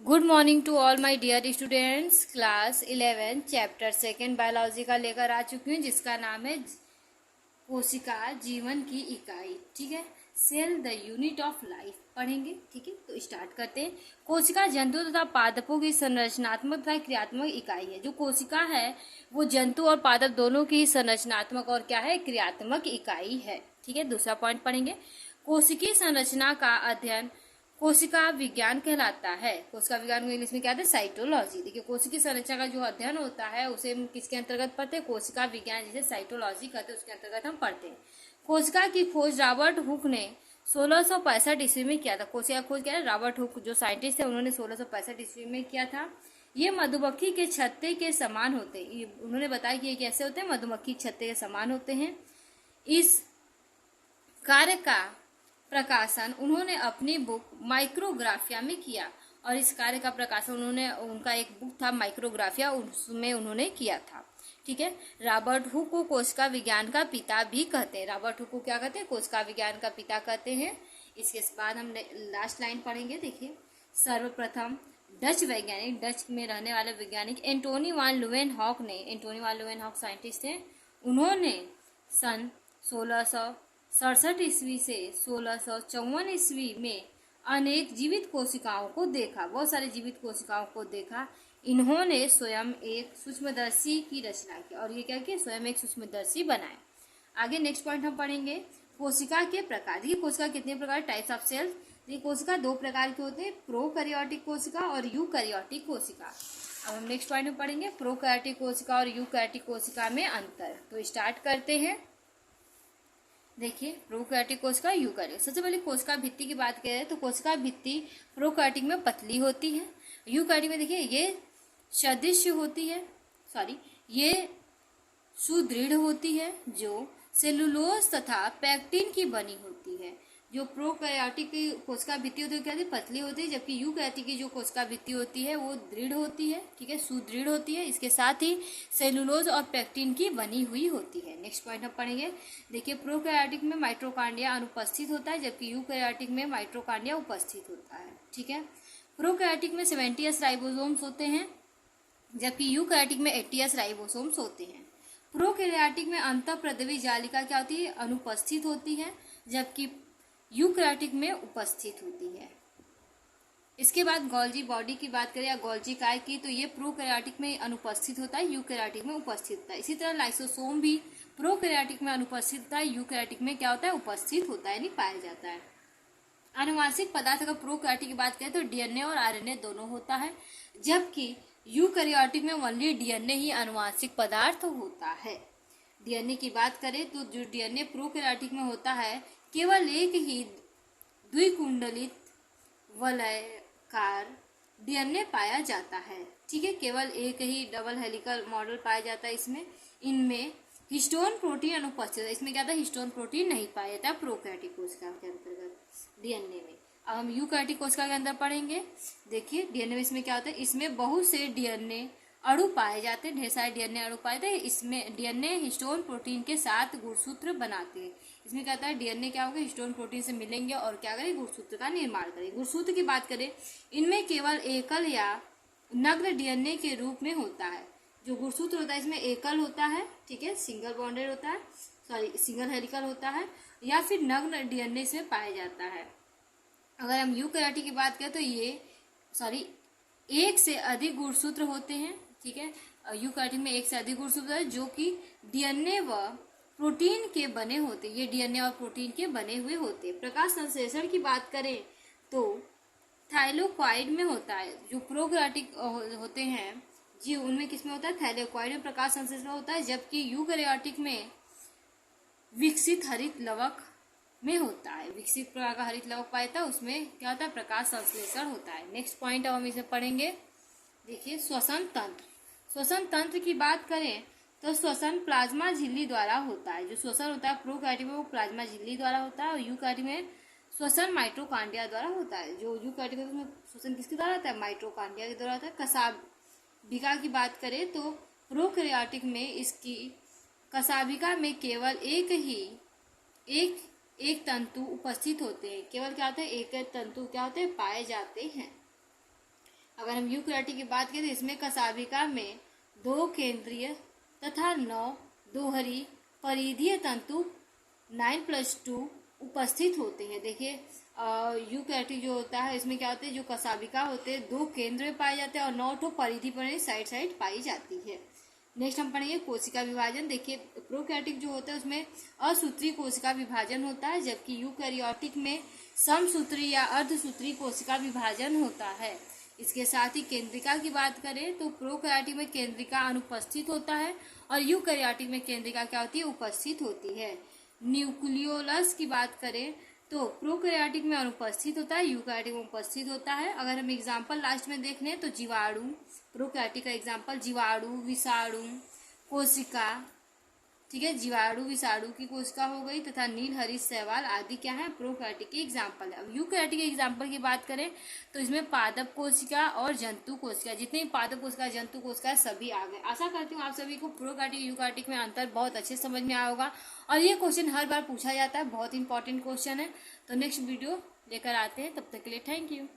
Good morning to all my dear students. Class 11 chapter 2 biology का लेकर आ चुकी हूँ, जिसका नाम है कोशिका जीवन की इकाई। ठीक है, cell the unit of life पढ़ेंगे। ठीक है, तो स्टार्ट करते हैं। कोशिका जंतु तथा पादपों की संरचनात्मक तथा क्रियात्मक इकाई है। जो कोशिका है वो जंतु और पादप दोनों की संरचनात्मक और क्या है, क्रियात्मक इकाई है। ठीक है, दूसरा पॉइंट पढ़ेंगे। कोशिकीय संरचना का अध्ययन कोशिका विज्ञान कहलाता है। कोशिका विज्ञान को इंग्लिश में क्या है, साइटोलॉजी। देखिए, कोशिकीय संरचना का जो अध्ययन होता है उसे हम किसके अंतर्गत पढ़ते हैं, कोशिका विज्ञान जिसे साइटोलॉजी कहते हैं उसके अंतर्गत हम पढ़ते हैं। कोशिका की खोज रॉबर्ट हुक ने 1665 ईस्वी में किया था। कोशिका खोज क्या है, रॉबर्ट हुक जो साइंटिस्ट है उन्होंने 1665 ईस्वी में किया था। ये मधुमक्खी के छत्ते के समान होते हैं। उन्होंने बताया कि ये कैसे होते हैं, मधुमक्खी छत्ते के समान होते हैं। इस कार्य का प्रकाशन उन्होंने अपनी बुक माइक्रोग्राफिया में किया, और इस कार्य का प्रकाशन उनका एक बुक था माइक्रोग्राफिया, उसमें उन्होंने किया था। ठीक है, रॉबर्ट हुक को कोशिका विज्ञान का पिता भी कहते हैं। रॉबर्ट हुक को क्या कहते हैं, कोशिका विज्ञान का पिता कहते हैं। इसके बाद हम लास्ट लाइन पढ़ेंगे। देखिए, सर्वप्रथम डच वैज्ञानिक, डच में रहने वाले वैज्ञानिक एंटोनी वान लुवेनहॉक ने, एंटोनी वान लुवेनहॉक साइंटिस्ट थे, उन्होंने सन 1667 ईस्वी से 1654 ईस्वी में अनेक जीवित कोशिकाओं को देखा, बहुत सारे जीवित कोशिकाओं को देखा। इन्होंने स्वयं एक सूक्ष्मदर्शी की रचना की, और ये क्या किया, स्वयं एक सूक्ष्मदर्शी बनाए। आगे नेक्स्ट पॉइंट हम पढ़ेंगे, कोशिका के प्रकार। देखिए, कोशिका कितने प्रकार, टाइप्स ऑफ सेल्स। देखिए, कोशिका दो प्रकार के होते हैं, प्रोकैरियोटिक कोशिका और यूकैरियोटिक कोशिका। अब हम नेक्स्ट पॉइंट में पढ़ेंगे प्रोकैरियोटिक कोशिका और यूकैरियोटिक कोशिका में अंतर। तो स्टार्ट करते हैं। देखिए, प्रोकैरियोटिक कोशिका, यूकैरियोटिक। सबसे पहले कोशिका भित्ति की बात करें तो कोशिका भित्ति प्रोकैरियोटिक में पतली होती है। यूकैरियोटिक में देखिए ये सदृश्य होती है, ये सुदृढ़ होती है, जो सेलुलोज तथा पैक्टिन की बनी होती है। जो प्रोकैरियोटिक की कोशिका भित्ति होती है क्या होती है, पतली होती है, जबकि यूकैरियोटिक की जो कोशिका भित्ति होती है वो दृढ़ होती है। ठीक है, सुदृढ़ होती है, इसके साथ ही सेलुलोज और पैक्टिन की बनी हुई होती है। नेक्स्ट पॉइंट हम पढ़ेंगे। देखिए, प्रोकैरियोटिक में माइटोकॉन्ड्रिया अनुपस्थित होता है, जबकि यूकैरियोटिक में माइटोकॉन्ड्रिया उपस्थित होता है। ठीक है, प्रोकैरियोटिक में 70s राइबोसोम्स होते हैं, जबकि यूकैरियोटिक में 80s राइबोसोम्स होते हैं। प्रोकैरियोटिक में अंतःप्रद्रवी जालिका क्या होती है, अनुपस्थित होती है, जबकि यूकैरियोटिक में उपस्थित होती है। इसके बाद गोल्जी बॉडी की बात करें या गोल्जी काय की, तो ये प्रोकैरियोटिक में अनुपस्थित होता है, यूकैरियोटिक में उपस्थित होता है। इसी तरह लाइसोसोम भी प्रोकैरियोटिक में अनुपस्थित होता है, यूकैरियोटिक में क्या होता है, उपस्थित होता है, यानी पाया जाता है। आनुवांशिक पदार्थ अगर प्रोकैरियोटिक की बात करें तो डीएनए और आरएनए दोनों होता है, जबकि यूकैरियोटिक में ओनली डीएनए ही आनुवांशिक पदार्थ होता है। डीएनए की बात करें तो जो डीएनए प्रोकैरियोटिक में होता है केवल एक ही द्विकुंडलित वलयाकार डीएनए पाया जाता है। ठीक है, केवल एक ही डबल हेलिकल मॉडल पाया जाता है इसमें। इनमें हिस्टोन प्रोटीन अनुपस्थित है, इसमें क्या था, हिस्टोन प्रोटीन नहीं पाया जाता है प्रोकैरियोटिक कोशिका के अंतर्गत डीएनए में। अब हम यूकैरियोटिक कोशिका के अंदर पढ़ेंगे। देखिए, डीएनए में इसमें क्या होता है, इसमें बहुत से डीएनए अणु पाए जाते हैं, ढेर सारे डीएनए अणु पाए जाते हैं। इसमें डीएनए हिस्टोन प्रोटीन के साथ गुणसूत्र बनाते हैं। इसमें क्या होता है, डीएनए क्या होगा, हिस्टोन प्रोटीन से मिलेंगे और क्या करेंगे, गुणसूत्र का निर्माण करेंगे। गुणसूत्र की बात करें, इनमें केवल एकल या नग्न डीएनए के रूप में होता है। जो गुणसूत्र होता है इसमें एकल होता है, ठीक है, सिंगल बॉन्डेड होता है, सिंगल हेलिकल होता है, या फिर नग्न डीएनए इसमें पाया जाता है। अगर हम यूकैरियोटिक की बात करें तो ये एक से अधिक गुणसूत्र होते हैं। ठीक है, यूकैरियोटिक में एक से अधिक गुणसूत्र है जो कि डीएनए व प्रोटीन के बने होते हैं। ये डीएनए और प्रोटीन के बने हुए होते हैं। प्रकाश संश्लेषण की बात करें तो थाइलेकोइड में होता है। जो प्रोकैरियोटिक होते हैं जी, उनमें किसमें होता है, थाइलेकोइड में प्रकाश संश्लेषण होता है, जबकि यूकैरियोटिक में विकसित हरित लवक में होता है। विकसित प्रकार का हरित लवक पाया जाता है, उसमें क्या होता है, प्रकाश संश्लेषण होता है। नेक्स्ट पॉइंट अब हम इसे पढ़ेंगे। देखिए, श्वसन तंत्र। श्वसन तंत्र की बात करें तो श्वसन प्लाज्मा झिल्ली द्वारा होता है। जो श्वसन होता है प्रोकैरियोटिक में वो प्लाज्मा झिल्ली द्वारा होता है, और यूकैरियोटिक में श्वसन माइटोकॉन्ड्रिया द्वारा होता है। जो यूकैरियोटिक में श्वसन किसके द्वारा होता है, माइटोकॉन्ड्रिया के द्वारा होता है। कशाभिका की बात करें तो प्रोकैरियोटिक में इसकी कशाभिका में केवल एक तंतु उपस्थित होते हैं। केवल क्या होता है, एक तंतु क्या होते हैं, पाए जाते हैं। अगर हम यूकैरियोटिक की बात करें तो इसमें कशाभिका में 2 केंद्रीय तथा 9 दोहरी परिधीय तंतु 9+2 उपस्थित होते हैं। देखिए यूकैरियोटिक जो होता है इसमें क्या होते हैं, जो कशाभिका होते हैं 2 केंद्र में पाए जाते हैं और 9 ठो परिधि पर साइड पाई जाती है। नेक्स्ट हम पढ़ेंगे कोशिका विभाजन। देखिए प्रोकैरियोटिक जो होता है उसमें असूत्रीय कोशिका विभाजन होता है, जबकि यूकैरियोटिक में समसूत्री या अर्धसूत्री कोशिका विभाजन होता है। इसके साथ ही केंद्रिका की बात करें तो प्रोकैरियोटिक में केंद्रिका अनुपस्थित होता है और यूकैरियोटिक में केंद्रिका क्या होती है, उपस्थित होती है। न्यूक्लियोलस की बात करें तो प्रोकैरियोटिक में अनुपस्थित होता है, यूकैरियोटिक में उपस्थित होता है। अगर हम एग्जाम्पल लास्ट में देख लें तो जीवाणु, प्रोकैरियोटिक का एग्जाम्पल जीवाणु, विषाणु कोशिका, ठीक है, जीवाणु विषाणु की कोशिका हो गई तथा नील हरित शैवाल आदि क्या है, प्रोकैरियोटिक के एग्जाम्पल है। अब यूकैरियोटिक के एग्जाम्पल की बात करें तो इसमें पादप कोशिका और जंतु कोशिका, जितनी पादप कोशिका जंतु कोशिका सभी आ गए। आशा करती हूँ आप सभी को प्रोकैरियोटिक यूकैरियोटिक में अंतर बहुत अच्छे समझ में आया होगा और ये क्वेश्चन हर बार पूछा जाता है, बहुत इंपॉर्टेंट क्वेश्चन है। तो नेक्स्ट वीडियो लेकर आते हैं, तब तक के लिए थैंक यू।